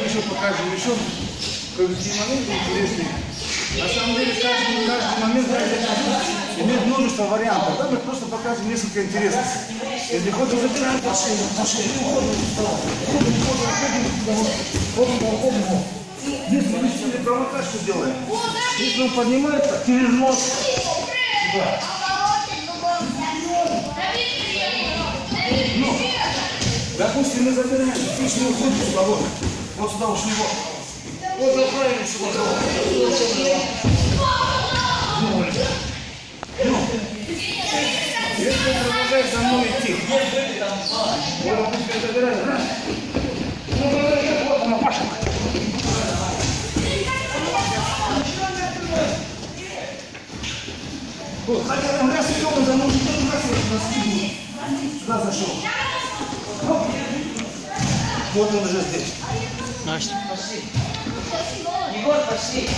Еще покажем еще кое-какие моменты интересные. На самом деле каждый момент, каждый эпизод имеет множество вариантов. Да, мы просто покажем несколько интересных. Если ходим, забираем машину, ходим. Здесь мы выстрелили провока, что делаем? Здесь он поднимается через нос. Сюда. Ну, допустим, мы забираем, фиш не уходит сюда, вот сюда ушли его. Вот заправили сюда. Ну, если продолжать за мной идти. Вот, допустим, забираем. Вот она, Паша. Вот, хотя раз идем, за мной сюда зашел. Вот он уже здесь. Настя. Пошли. Егор, пошли.